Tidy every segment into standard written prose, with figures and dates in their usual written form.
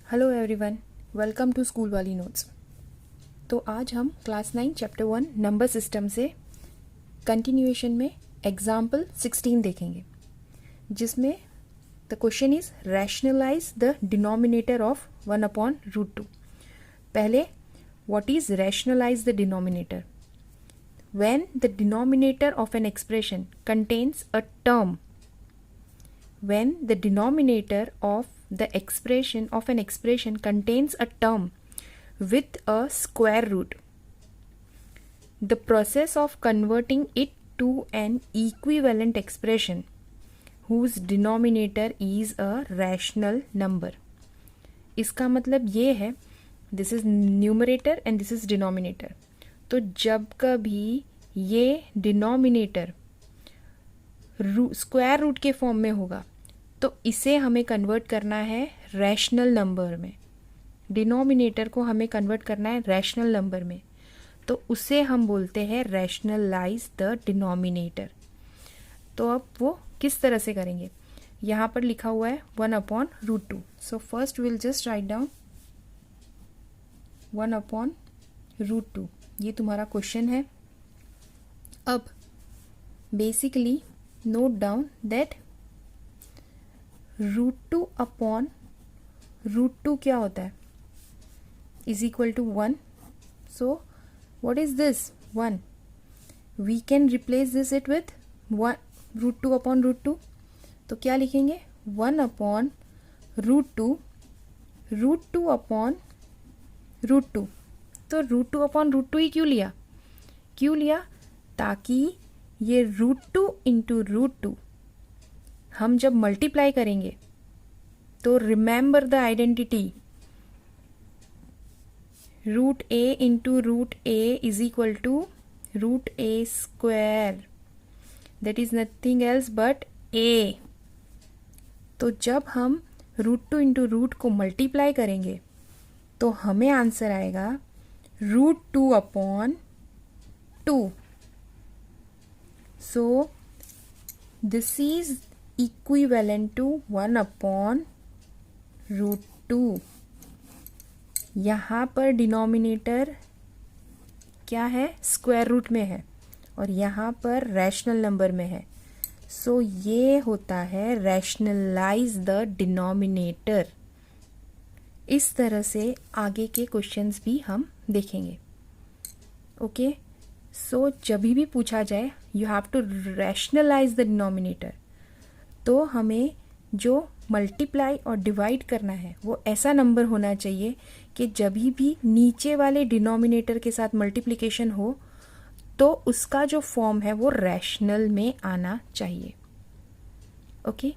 Hello everyone, welcome to school वाली notes. तो आज हम क्लास 9 चैप्टर 1 नंबर सिस्टम से कंटिन्यूएशन में एग्जाम्पल 16 देखेंगे, जिसमें the question is rationalise the denominator of 1/√2। पहले, what is rationalise the denominator? When the denominator of an expression contains a term, when the denominator of an expression contains a term with a square root, the process of converting it to an equivalent expression whose denominator is a rational number. इसका मतलब ये है, this is numerator and this is denominator. तो जब कभी ये denominator square root के form में होगा तो इसे हमें कन्वर्ट करना है रैशनल नंबर में। डिनोमिनेटर को हमें कन्वर्ट करना है रैशनल नंबर में, तो उसे हम बोलते हैं रैशनलाइज द डिनोमिनेटर। तो अब वो किस तरह से करेंगे? यहाँ पर लिखा हुआ है 1/√2। So first will just write down 1/√2। ये तुम्हारा क्वेश्चन है। अब बेसिकली नोट डाउन दैट √2/√2 क्या होता है? Is equal to 1। So what is this? 1। We can replace this it with √2/√2। तो क्या लिखेंगे? 1/√2 √2/√2। तो √2/√2 ही क्यों लिया? ताकि ये √2 इंटू √2 हम जब मल्टीप्लाई करेंगे तो remember the identity, √a into √a is equal to √a²। That is nothing else but a। तो जब हम √2 इंटू रूट को मल्टीप्लाई करेंगे तो हमें आंसर आएगा √2/2। So this is equivalent to 1/√2। यहाँ पर डिनोमिनेटर क्या है? स्क्वायर रूट में है और यहाँ पर रैशनल नंबर में है। सो ये होता है रैशनलाइज द डिनोमिनेटर। इस तरह से आगे के क्वेश्चंस भी हम देखेंगे। ओके, सो जब भी पूछा जाए you have to rationalise the denominator, तो हमें जो मल्टीप्लाई और डिवाइड करना है वो ऐसा नंबर होना चाहिए कि जब भी नीचे वाले डिनोमिनेटर के साथ मल्टीप्लिकेशन हो तो उसका जो फॉर्म है वो रैशनल में आना चाहिए। ओके,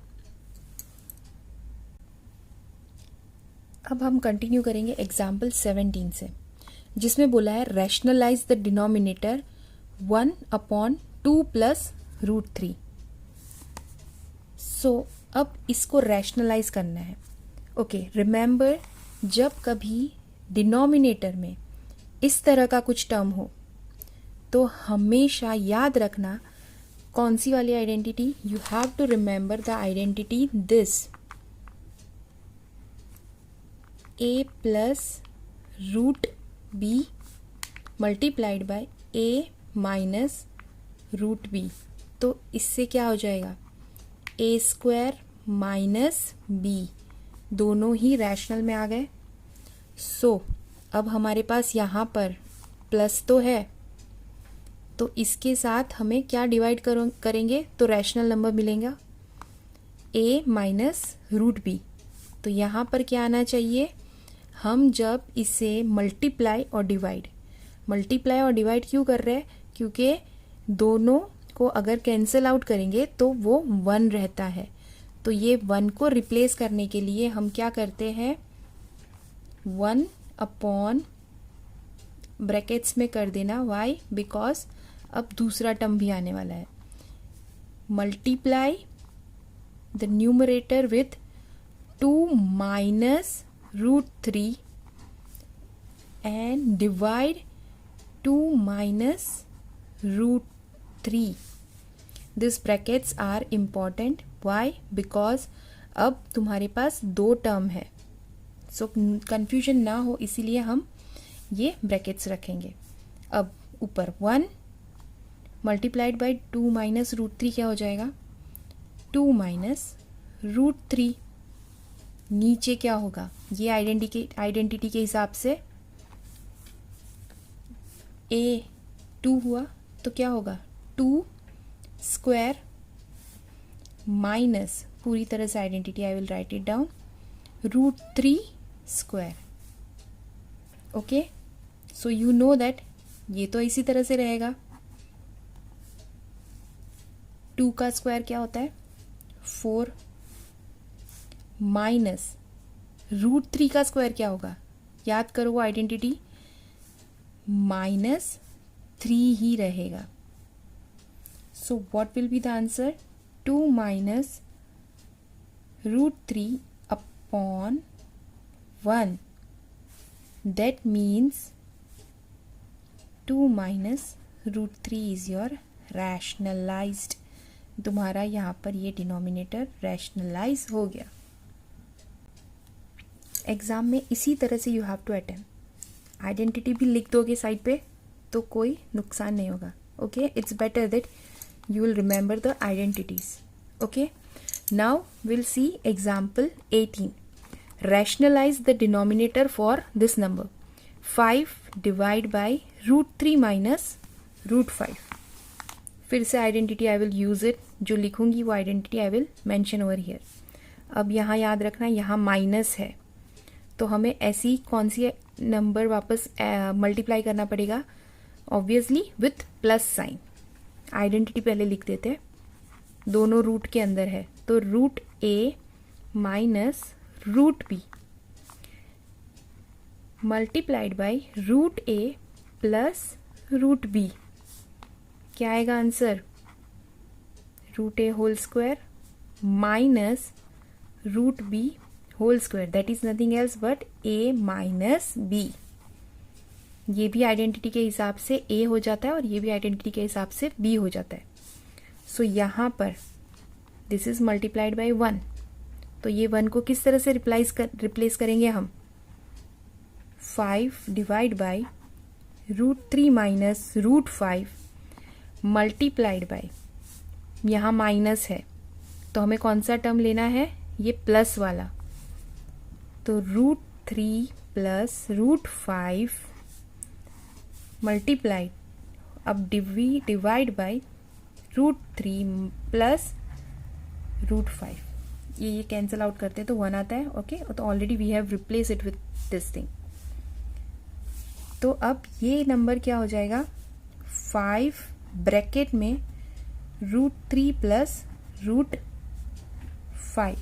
अब हम कंटिन्यू करेंगे एग्जाम्पल 17 से, जिसमें बोला है रैशनलाइज द डिनोमिनेटर 1/2 + √3। सो अब इसको रैशनलाइज करना है। ओके, रिमेंबर, जब कभी डिनोमिनेटर में इस तरह का कुछ टर्म हो तो हमेशा याद रखना कौन सी वाली identity? You have to remember the identity this, a + √b multiplied by a - √b। तो इससे क्या हो जाएगा? a² - b, दोनों ही रैशनल में आ गए। सो अब हमारे पास यहाँ पर प्लस तो है, तो इसके साथ हमें क्या डिवाइड करेंगे तो रैशनल नंबर मिलेगा? a - √b। तो यहाँ पर क्या आना चाहिए? हम जब इसे मल्टीप्लाई और डिवाइड क्यों कर रहे हैं? क्योंकि दोनों को अगर कैंसिल आउट करेंगे तो वो 1 रहता है। तो ये 1 को रिप्लेस करने के लिए हम क्या करते हैं? 1/ ब्रैकेट्स में कर देना। वाई? बिकॉज अब दूसरा टर्म भी आने वाला है। Multiply the numerator with 2 - √3 and divide 2 - √3. These brackets are important. Why? Because अब तुम्हारे पास 2 टर्म है। सो कन्फ्यूजन ना हो इसीलिए हम ये ब्रैकेट्स रखेंगे। अब ऊपर 1 मल्टीप्लाइड बाई 2 माइनस √3 क्या हो जाएगा, 2 माइनस √3। नीचे क्या होगा, ये आइडेंटिटी के हिसाब से A2 हुआ तो क्या होगा 2 स्क्वायर माइनस, पूरी तरह से identity I will write it down, √3 square. Okay, so you know that ये तो इसी तरह से रहेगा। 2 का स्क्वायर क्या होता है 4 माइनस √3 का स्क्वायर क्या होगा, याद करो वो आइडेंटिटी -3 ही रहेगा। सो what will be the answer, 2 minus √3 upon 1, that means 2 minus √3 is your rationalised. तुम्हारा यहाँ पर ये डिनोमिनेटर रैशनलाइज हो गया। एग्जाम में इसी तरह से you have to attempt. Identity भी लिख दोगे साइड पे तो कोई नुकसान नहीं होगा। Okay, it's better that you will remember the identities. Okay, now we'll see example 18. Rationalize the denominator for this number. 5 divide by √3 minus √5. फिर से identity I will use it, जो लिखूंगी वो identity I will mention over here. अब यहाँ याद रखना, यहाँ माइनस है तो हमें ऐसी कौन सी नंबर वापस मल्टीप्लाई करना पड़ेगा, obviously with plus sign. Identity पहले लिख देते हैं, दोनों रूट के अंदर है तो √a minus √b multiplied by √a plus √b। क्या आएगा answer, √a whole square minus √b whole square, that is nothing else but a minus b। ये भी आइडेंटिटी के हिसाब से a हो जाता है और ये भी आइडेंटिटी के हिसाब से b हो जाता है। सो यहाँ पर दिस इज मल्टीप्लाइड बाई 1, तो ये 1 को किस तरह से रिप्लेस करेंगे हम, 5 divide by √3 minus √5 multiplied by, यहाँ माइनस है तो हमें कौन सा टर्म लेना है, ये प्लस वाला, तो √3 प्लस √5 मल्टीप्लाइड, अब डिवाइड बाई √3 प्लस √5, ये कैंसिल आउट करते हैं तो 1 आता है। ओके, तो already we have replace it with this thing. तो अब ये नंबर क्या हो जाएगा, 5 ब्रैकेट में √3 प्लस √5,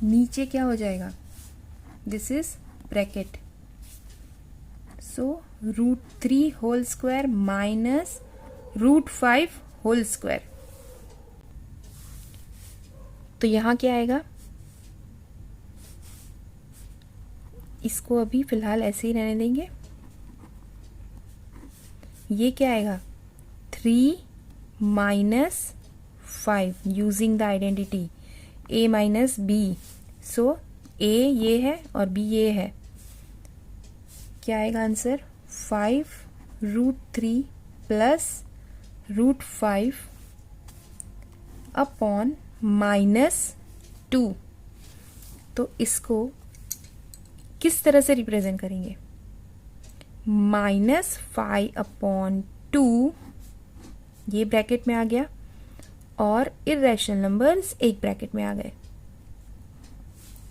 नीचे क्या हो जाएगा, this is bracket, so √3 whole square minus √5 whole square. तो यहां क्या आएगा, इसको अभी फिलहाल ऐसे ही रहने देंगे। ये क्या आएगा, 3 minus 5 using the identity a minus b। So a ये है और b ये है, क्या आएगा आंसर, 5 √3 प्लस √5 अपॉन -2। तो इसको किस तरह से रिप्रेजेंट करेंगे, -5 अपॉन 2, ये ब्रैकेट में आ गया और इर्रेशनल नंबर्स एक ब्रैकेट में आ गए।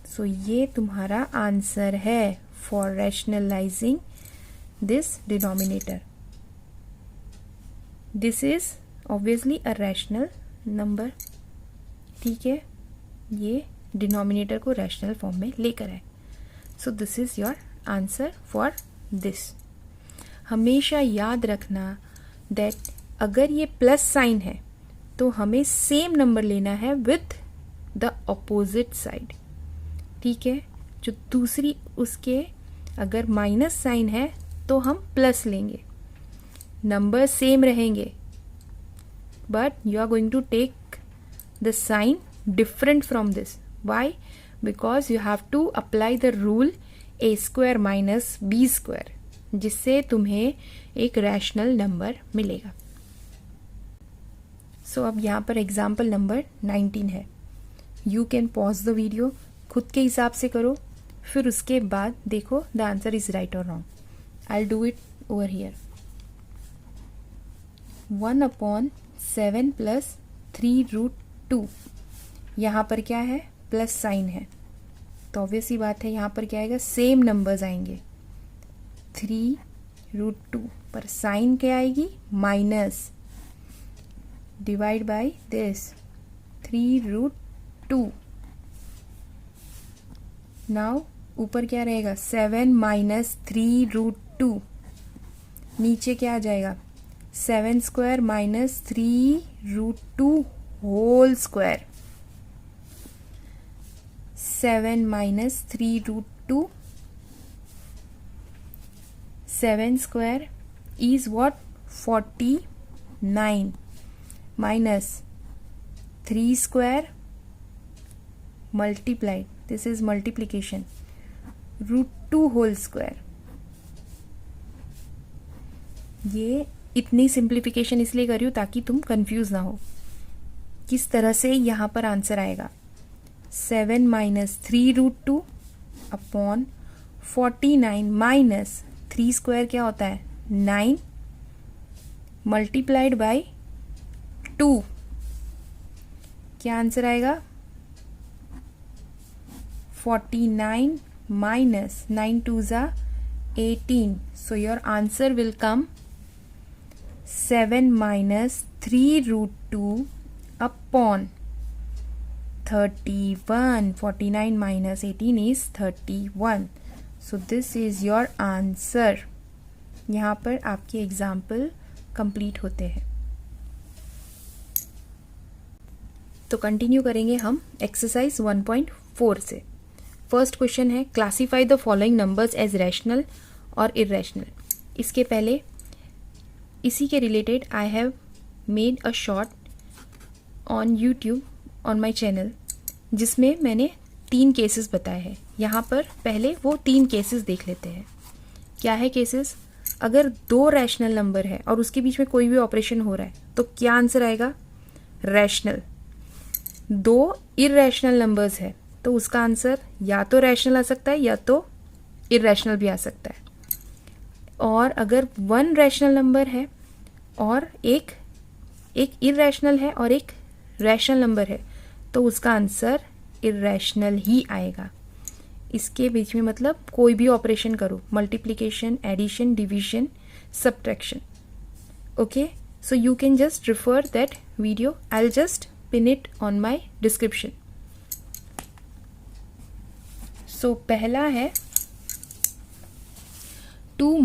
सो ये तुम्हारा आंसर है for rationalising this denominator. This is obviously a rational number, ठीक है, ये डिनोमिनेटर को रैशनल फॉर्म में लेकर आए। सो this is your answer for this. हमेशा याद रखना दैट अगर ये प्लस साइन है तो हमें सेम नंबर लेना है विथ द ऑपोजिट साइड, ठीक है। जो दूसरी उसके अगर माइनस साइन है तो हम प्लस लेंगे, नंबर सेम रहेंगे but you are going to take the sign different from this. Why? Because you have to apply the rule a square minus b square, जिससे तुम्हें एक रैशनल नंबर मिलेगा. सो अब यहाँ पर एग्जाम्पल नंबर 19 है. You can pause the video, खुद के हिसाब से करो, फिर उसके बाद देखो द आंसर इज राइट और wrong. I do it over here. 1/7 + 3√2. यहाँ पर क्या है? प्लस साइन है, तो ऑब्वियस ही बात है यहाँ पर क्या आएगा? सेम नंबर्स आएंगे. 3√2 पर साइन क्या आएगी? Minus, divide by this 3√2. Now ऊपर क्या रहेगा? 7 - 3√2. नीचे क्या आ जाएगा? 7 square minus 3√2 whole square. 7 - 3√2. 7 square is what? 49 minus 3 square multiplied, this is multiplication, √2 whole square. ये इतनी सिंप्लीफिकेशन इसलिए कर रही हूँ ताकि तुम कंफ्यूज ना हो किस तरह से यहाँ पर आंसर आएगा. 7 - 3√2 अपॉन 49 माइनस 3 स्क्वायर क्या होता है? 9 मल्टीप्लाइड बाय 2. क्या आंसर आएगा? 49 minus 9 2s are 18. So your answer will come 7 - 3√2 upon 31. 49 minus 18 is 31. So this is your answer. यहाँ पर आपके एग्जाम्पल कंप्लीट होते हैं. तो कंटिन्यू करेंगे हम एक्सरसाइज 1.4 से. फर्स्ट क्वेश्चन है, classify the following numbers as rational और इरेशनल. इसके पहले इसी के related I have made a short on YouTube on my channel, जिसमें मैंने 3 केसेस बताए हैं. यहाँ पर पहले वो 3 केसेस देख लेते हैं. क्या है केसेस? अगर 2 रैशनल नंबर है और उसके बीच में कोई भी ऑपरेशन हो रहा है तो क्या आंसर आएगा? रैशनल. 2 इरेशनल नंबर्स है तो उसका आंसर या तो रैशनल आ सकता है या तो इरेशनल भी आ सकता है. और अगर 1 रैशनल नंबर है और एक इरेशनल है और एक रैशनल नंबर है तो उसका आंसर इरेशनल ही आएगा. इसके बीच में मतलब कोई भी ऑपरेशन करो, multiplication, addition, division, subtraction. Okay, so you can just refer that video. I will just pin it on my description. So पहला है 2 -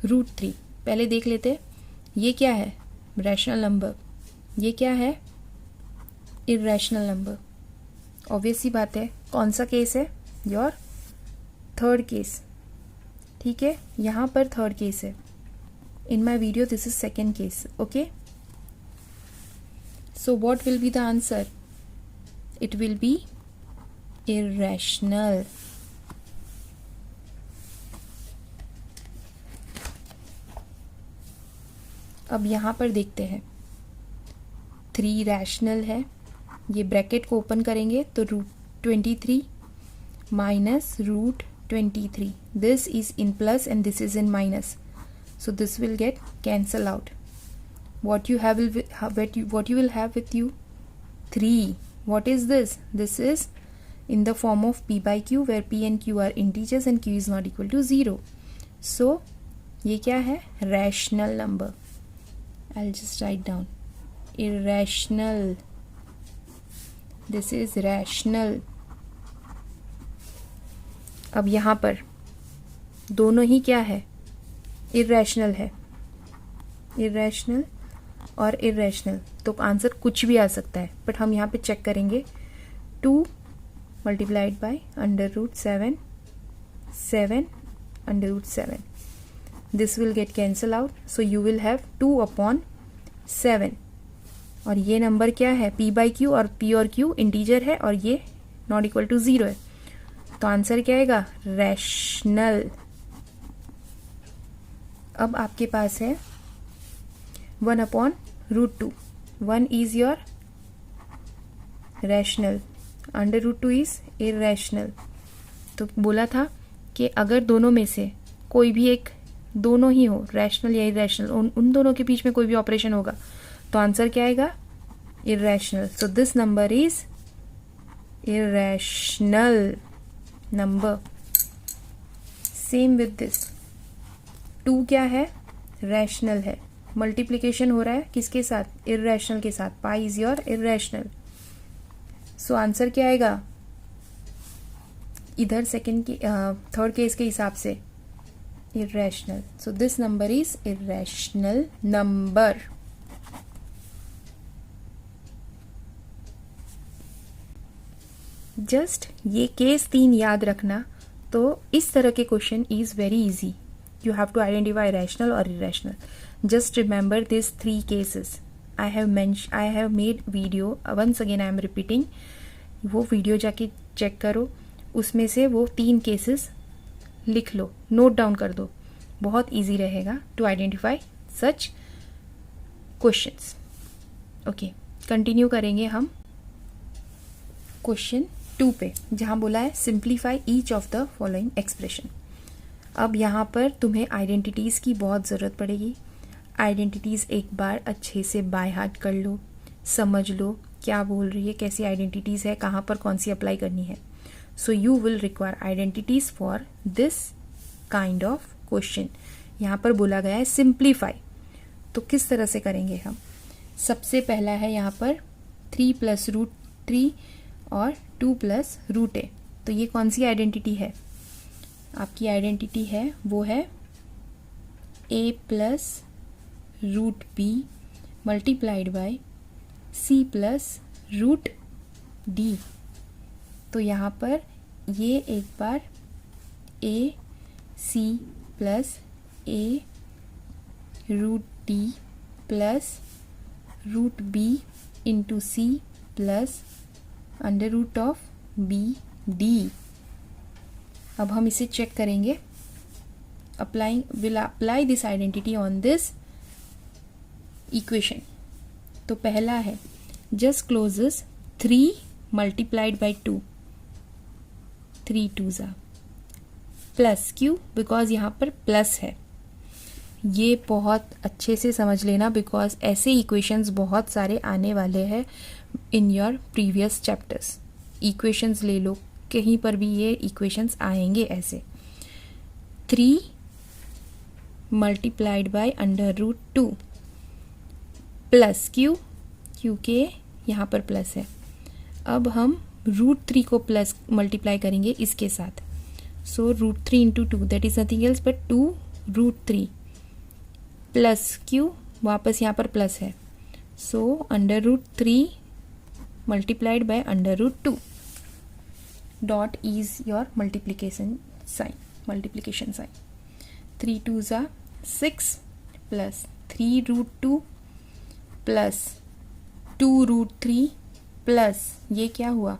√3. पहले देख लेते. ये क्या है? Rational number. ये क्या है? Irrational number. ऑब्वियस ही बात है. कौन सा केस है? Your third case. ठीक है, यहाँ पर थर्ड केस है. In my video this is second case. Okay, so what will be the answer? It will be irrational. अब यहाँ पर देखते हैं. 3 रैशनल है. ये ब्रैकेट को ओपन करेंगे तो √23 minus √23. This is in plus and this is in minus. So this will get cancel out. What you will have with you? 3. What is this? This is in the form of p by q, where p and q are integers and q is not equal to 0. So ये क्या है? Rational number. I'll just write down. Irrational. This is rational. अब यहाँ पर दोनों ही क्या है? Irrational है. इरेशनल और इरेशनल, तो आंसर कुछ भी आ सकता है. बट हम यहाँ पे चेक करेंगे. 2 multiplied by √7, 7 √7. This will get cancel out. So you will have 2/7. और ये नंबर क्या है, p बाई क्यू, और p और q इंटीजर है और ये नॉट इक्वल टू 0 है, तो आंसर क्या आएगा, रैशनल। अब आपके पास है 1/√2, 1 is your rational, √2 is irrational. तो बोला था कि अगर दोनों में से कोई भी एक, दोनों ही हो, रैशनल या इरैशनल, उन दोनों के बीच में कोई भी ऑपरेशन होगा तो आंसर क्या आएगा, irrational. So this number is irrational number. Same with this, 2 क्या है, रैशनल है, मल्टीप्लिकेशन हो रहा है किसके साथ, इरैशनल के साथ, pi is your irrational. So answer क्या आएगा, इधर सेकंड की थर्ड केस के हिसाब से irrational. So this number is irrational number. Just ये केस 3 याद रखना। तो इस तरह के question is very easy, you have to identify rational or irrational. Just remember these 3 cases. I have made video, once again I am repeating, वो video जाके check करो, उसमें से वो 3 केसेस लिख लो, नोट डाउन कर दो, बहुत इजी रहेगा to identify such questions. Okay, continue करेंगे हम क्वेश्चन 2 पे, जहाँ बोला है simplify each of the following expression. अब यहाँ पर तुम्हें आइडेंटिटीज़ की बहुत ज़रूरत पड़ेगी। आइडेंटिटीज़ एक बार अच्छे से बाय हार्ट कर लो, समझ लो क्या बोल रही है, कैसी आइडेंटिटीज़ है, कहाँ पर कौन सी अप्लाई करनी है। So you will require identities for this kind of question. यहाँ पर बोला गया है सिंप्लीफाई, तो किस तरह से करेंगे हम। सबसे पहला है यहाँ पर 3 + √3 और 2 + √a। तो ये कौन सी आइडेंटिटी है, आपकी आइडेंटिटी है वो है a + √b multiplied by c + √d। तो यहाँ पर ये एक बार a c + a √d + √b into c + √b d। अब हम इसे चेक करेंगे, will apply this identity on this equation. तो पहला है just closes 3 multiplied by 2, 3 2s plus q, because यहाँ पर प्लस है। ये बहुत अच्छे से समझ लेना, बिकॉज ऐसे इक्वेशंस बहुत सारे आने वाले हैं in your previous chapters. Equations ले लो, कहीं पर भी ये इक्वेशंस आएंगे ऐसे। 3 मल्टीप्लाइड बाय √2 प्लस क्यू, क्योंकि यहाँ पर प्लस है। अब हम √3 को प्लस मल्टीप्लाई करेंगे इसके साथ। So √3 into 2 that is nothing else but 2 √3 plus q, वापस यहाँ पर प्लस है। So √3 multiplied by √2 dot is your multiplication sign. 3 2s 6 plus 3 √2 plus 2 √3 plus ये क्या हुआ,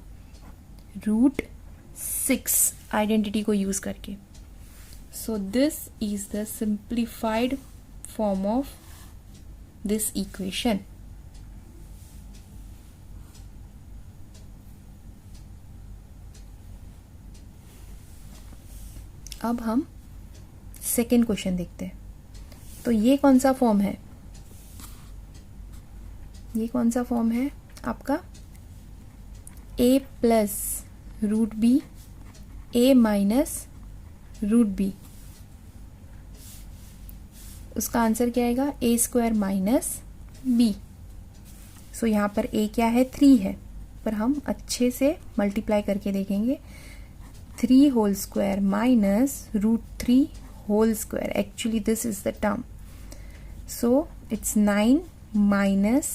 √6 आइडेंटिटी को यूज करके। So this is the simplified form of this equation. अब हम सेकेंड क्वेश्चन देखते हैं। तो ये कौन सा फॉर्म है, ये कौन सा फॉर्म है आपका, a + √b a - √b। उसका आंसर क्या आएगा, a² - b। सो यहाँ पर a क्या है, 3 है, पर हम अच्छे से मल्टीप्लाई करके देखेंगे। 3 whole square minus √3 whole square, actually this is the term, so it's 9 minus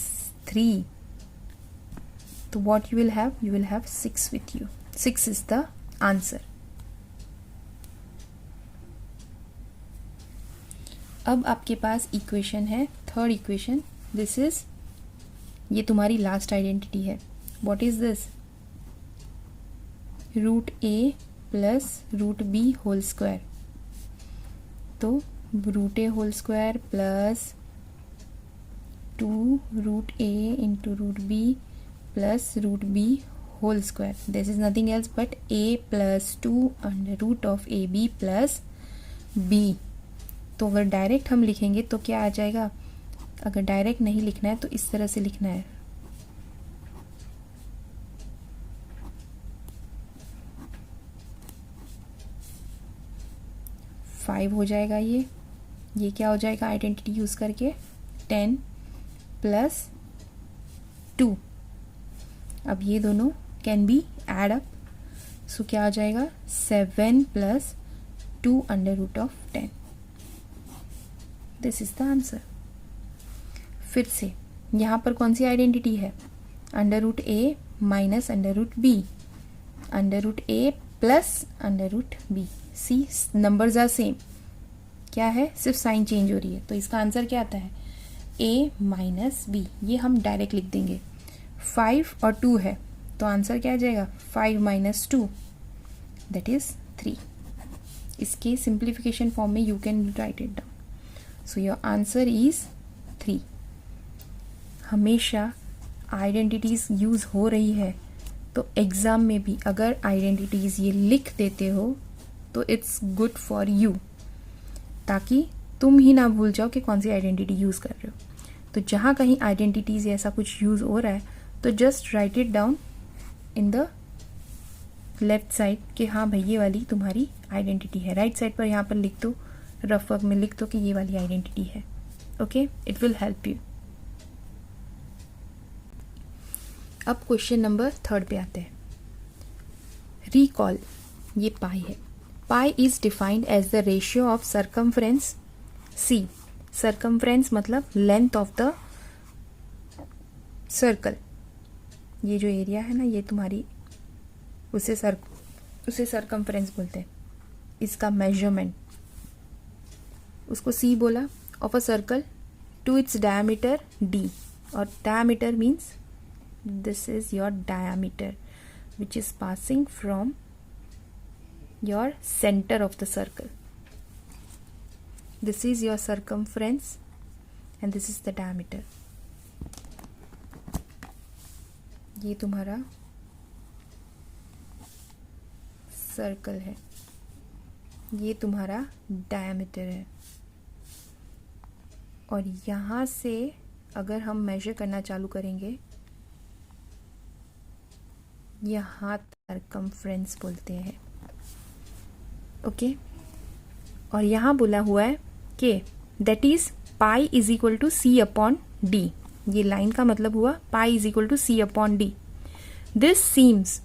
3. So what you will have? You will have 6 with you. 6 is the answer. अब आपके पास इक्वेशन है, थर्ड इक्वेशन. दिस इज ये तुम्हारी last identity है. What is this? Root A plus root b whole square. तो root a whole square plus 2 root a into root b plus root b whole square. This is nothing else but a plus 2 under root of a b plus b. तो अगर direct हम लिखेंगे तो क्या आ जाएगा? अगर डायरेक्ट नहीं लिखना है तो इस तरह से लिखना है. फाइव हो जाएगा. ये क्या हो जाएगा आइडेंटिटी यूज करके? 10 प्लस 2. अब ये दोनों can be add up. So क्या आ जाएगा? 7 plus 2 under root of 10. This is the answer. फिर से यहाँ पर कौन सी आइडेंटिटी है? Under root A minus under root B, under root A plus under root B. See numbers are same. क्या है? सिर्फ साइन चेंज हो रही है. तो इसका आंसर क्या आता है? ए माइनस बी. ये हम डायरेक्ट लिख देंगे. 5 और 2 है तो आंसर क्या आ जाएगा? 5 माइनस 2 दैट इज 3. इसके सिंप्लीफिकेशन फॉर्म में you can write it down. So your answer is 3. हमेशा आइडेंटिटीज यूज हो रही है तो एग्जाम में भी अगर आइडेंटिटीज ये लिख देते हो तो इट्स गुड फॉर यू, ताकि तुम ही ना भूल जाओ कि कौन सी आइडेंटिटी यूज कर रहे हो. तो जहाँ कहीं आइडेंटिटीज ऐसा कुछ यूज हो रहा है तो just right it down in the left side कि हाँ भाई ये वाली तुम्हारी आइडेंटिटी है. राइट साइड पर यहाँ पर लिख दो, रफ वर्क में लिख दो कि ये वाली आइडेंटिटी है. Okay, it will help you. अब क्वेश्चन नंबर 3 पे आते हैं. रिकॉल. ये पाई है. Pi is defined as the ratio of circumference C. Circumference मतलब लेंथ ऑफ द सर्कल. ये जो एरिया है ना ये तुम्हारी उसे सर्कमफ्रेंस बोलते हैं. इसका मेजरमेंट उसको सी बोला of a circle to its diameter D. और diameter means this is your diameter which is passing from your center of the circle. This is your circumference and this is the diameter. ये तुम्हारा circle है, ये तुम्हारा diameter है. और यहाँ से अगर हम मेजर करना चालू करेंगे, यहाँ सर्कमफ्रेंस बोलते हैं. ओके, और यहाँ बोला हुआ है कि that is pi is equal to C upon D. ये लाइन का मतलब हुआ pi is equal to C upon D. This seems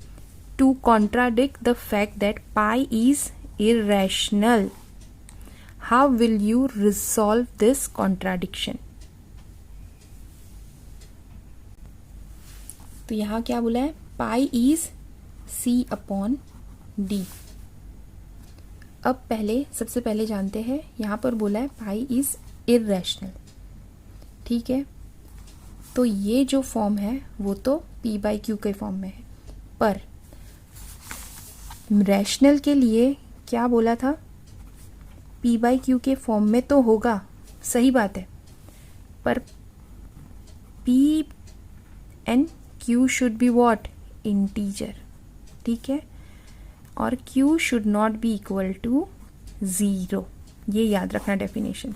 to contradict the fact that pi is irrational. How will you resolve this contradiction? तो यहाँ क्या बोला है? Pi is C upon D. अब सबसे पहले जानते हैं, यहाँ पर बोला है पाई इज इररेशनल. ठीक है, तो ये जो फॉर्म है वो तो पी बाई क्यू के फॉर्म में है, पर रैशनल के लिए क्या बोला था? पी बाई क्यू के फॉर्म में तो होगा, सही बात है, पर P and Q should be what? Integer. ठीक है, और Q should not be equal to 0. ये याद रखना डेफिनेशन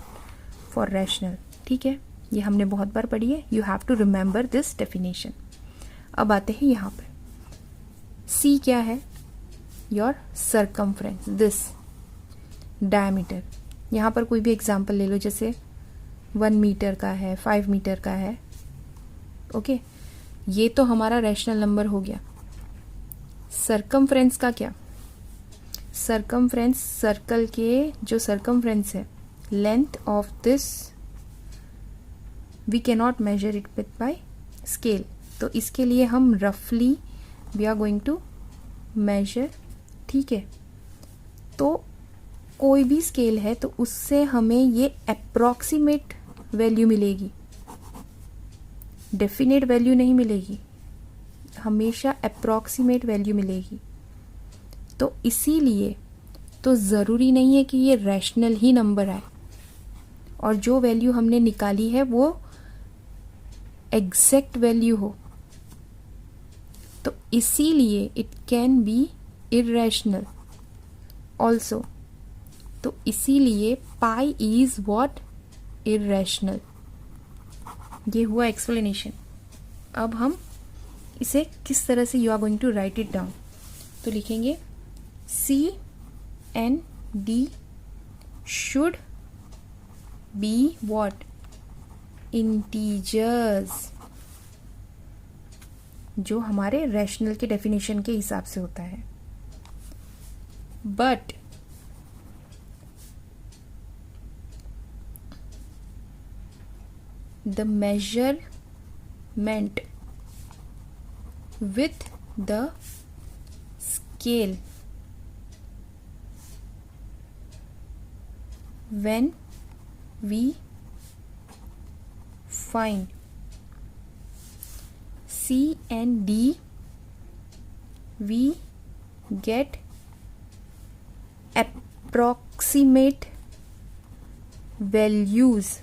फॉर रैशनल. ठीक है, ये हमने बहुत बार पढ़ी है. You have to remember this definition. अब आते हैं यहाँ पर. C क्या है? Your circumference, this diameter. यहाँ पर कोई भी एग्जाम्पल ले लो, जैसे 1 मीटर का है, 5 मीटर का है. ओके, ये तो हमारा रैशनल नंबर हो गया. सर्कमफ्रेंस का क्या? सर्कमफ्रेंस सर्कल के जो सर्कमफ्रेंस है, length of this we can not measure it with by scale. तो इसके लिए हम रफली we are going to measure. ठीक है, तो कोई भी स्केल है तो उससे हमें ये अप्रॉक्सीमेट वैल्यू मिलेगी. डेफिनेट वैल्यू नहीं मिलेगी, हमेशा अप्रॉक्सीमेट वैल्यू मिलेगी। तो इसीलिए तो ज़रूरी नहीं है कि ये रैशनल ही नंबर आए और जो वैल्यू हमने निकाली है वो एग्जैक्ट वैल्यू हो। तो इसीलिए it can be irrational also. तो इसीलिए पाई इज व्हाट, इरेशनल। ये हुआ एक्सप्लेनेशन। अब हम इसे किस तरह से you are going to write it down. तो लिखेंगे C and D should be what, integers, जो हमारे रैशनल के डेफिनेशन के हिसाब से होता है। But the measurement with the scale when we find C and D, we get approximate values.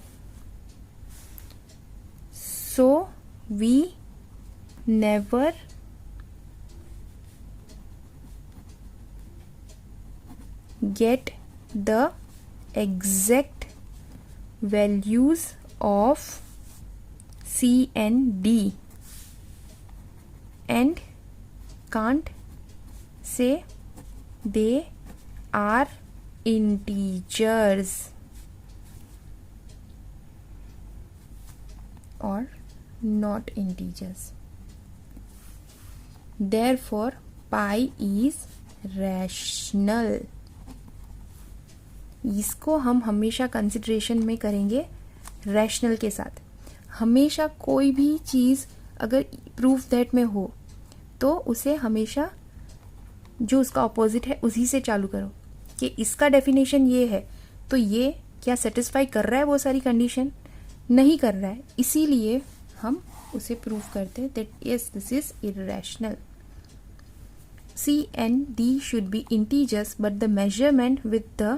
So we never get the exact values of C and D and can't say they are integers or not integers. Therefore pi is rational. इसको हम हमेशा consideration में करेंगे rational के साथ। हमेशा कोई भी चीज़ अगर प्रूफ दैट में हो तो उसे हमेशा जो उसका ऑपोजिट है उसी से चालू करो कि इसका डेफिनेशन ये है तो ये क्या सेटिस्फाई कर रहा है वो सारी कंडीशन, नहीं कर रहा है, इसीलिए हम उसे प्रूव करते हैं that yes this is irrational. C and D should be integers but the measurement with the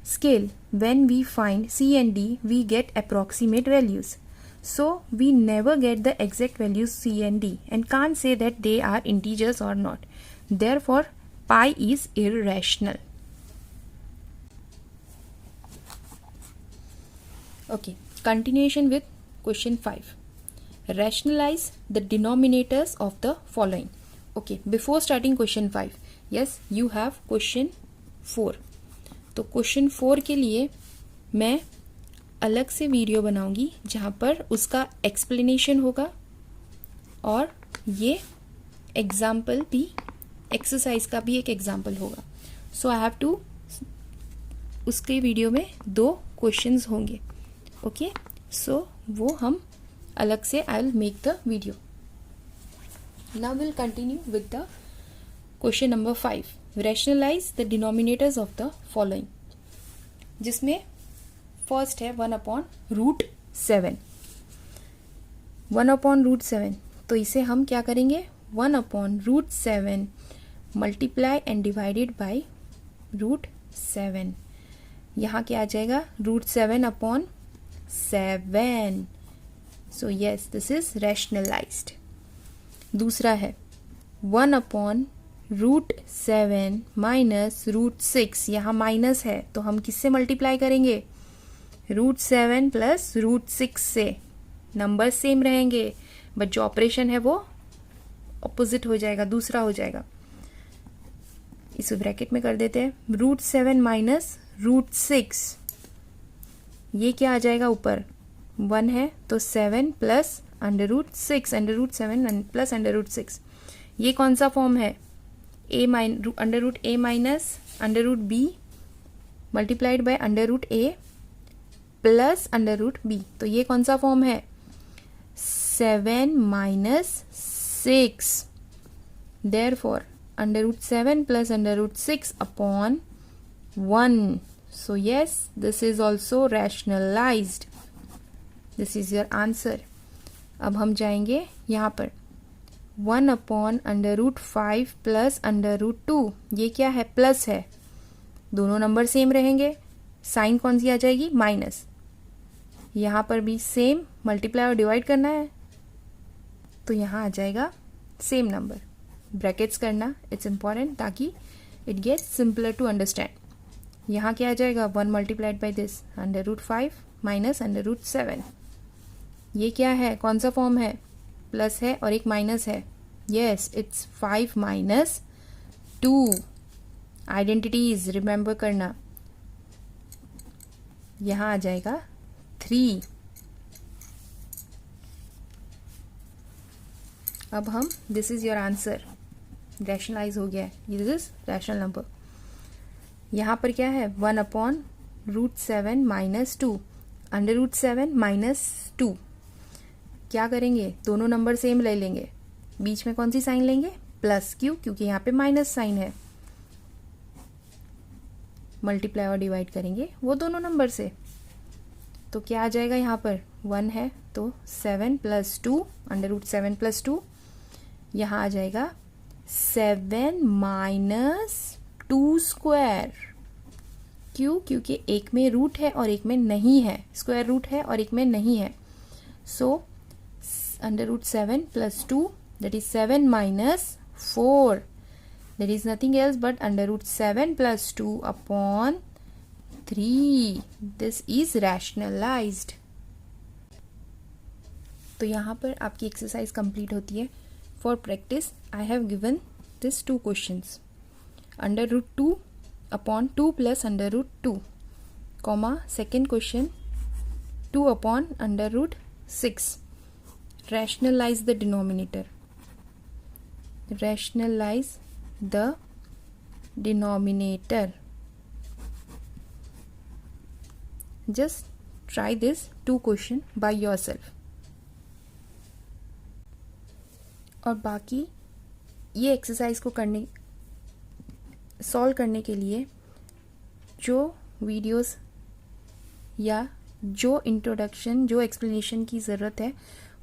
scale when we find C and D we get approximate values. So we never get the exact values C and D and can't say that they are integers or not. Therefore pi is irrational. Okay, continuation with question 5. Rationalize the denominators of the following. Okay, before starting question 5, yes you have question 4. तो question 4 के लिए मैं अलग से video बनाऊंगी जहाँ पर उसका एक्सप्लेनेशन होगा और ये एग्जाम्पल भी, एक्सरसाइज का भी एक एग्जाम्पल होगा। सो आई हैव टू, उसके वीडियो में 2 क्वेश्चंस होंगे। ओके, सो वो हम अलग से I will make the video. Now will continue with the question number 5, rationalise the denominators of the following, जिसमें फर्स्ट है 1/√7। 1/√7, तो इसे हम क्या करेंगे, 1/√7 मल्टीप्लाई एंड डिवाइडेड बाई √7। यहाँ क्या आ जाएगा, √7/7। So yes this is rationalised. दूसरा है 1/√7 माइनस √6, यहाँ माइनस है तो हम किससे मल्टीप्लाई करेंगे, √7 प्लस √6 से। नंबर सेम रहेंगे बट जो ऑपरेशन है वो ऑपोजिट हो जाएगा, दूसरा हो जाएगा। इसे ब्रैकेट में कर देते हैं, √7 माइनस √6, ये क्या आ जाएगा, ऊपर 1 है तो 7 प्लस √6, √7 प्लस √6। ये कौन सा फॉर्म है, a minus √b multiplied by √a plus √b। तो ये कौन सा फॉर्म है, 7 minus 6। Therefore √7 plus √6 upon 1। So yes, this is also rationalized. This is your answer. अब हम जाएंगे यहाँ पर 1/√5 प्लस √2, ये क्या है? प्लस है, दोनों नंबर सेम रहेंगे, साइन कौन सी आ जाएगी? माइनस। यहाँ पर भी सेम, मल्टीप्लाई और डिवाइड करना है तो यहाँ आ जाएगा सेम नंबर। ब्रैकेट्स करना इट्स इम्पॉर्टेंट ताकि it gets simpler to understand. यहाँ क्या आ जाएगा? 1 मल्टीप्लाइड बाई दिस √5 माइनस √7। ये क्या है? कौन सा फॉर्म है? प्लस है और एक माइनस है। Yes, it's 5 minus 2। Identities remember करना। यहाँ आ जाएगा 3। अब हम, this is your answer, rationalise हो गया है, दिस इज रैशनल नंबर। यहाँ पर क्या है? 1/√7 माइनस 2, √7 माइनस 2। क्या करेंगे? दोनों नंबर सेम ले लेंगे, बीच में कौन सी साइन लेंगे? प्लस। क्यों? क्योंकि यहाँ पे माइनस साइन है। मल्टीप्लाई और डिवाइड करेंगे वो दोनों नंबर से, तो क्या आ जाएगा? यहाँ पर 1 है तो 7 प्लस 2, √7 प्लस 2, यहाँ आ जाएगा 7 माइनस 2 स्क्वायर। क्यों? क्योंकि एक में रूट है और एक में नहीं है, स्क्वायर रूट है और एक में नहीं है। सो √7 plus 2, that is 7 minus 4, that is nothing else but √7 plus 2 upon 3. This is rationalized. तो यहाँ पर आपकी एक्सरसाइज कंप्लीट होती है। For practice I have given this 2 questions, √2 upon 2 plus √2, comma second question 2 upon √6. Rationalize the denominator. Rationalize the denominator. Just try this 2 question by yourself. और बाकी ये exercise को सॉल्व करने के लिए जो वीडियोस या जो इंट्रोडक्शन, जो एक्सप्लेनेशन की ज़रूरत है,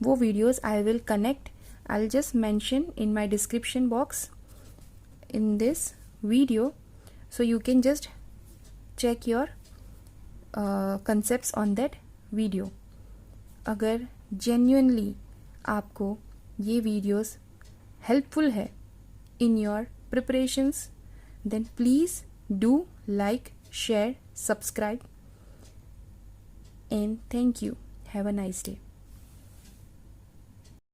वो videos I will connect, I will just mention in my description box in this video, so you can just check your concepts on that video. अगर genuinely आपको ये videos helpful है in your preparations, then please do like, share, subscribe, and thank you. Have a nice day.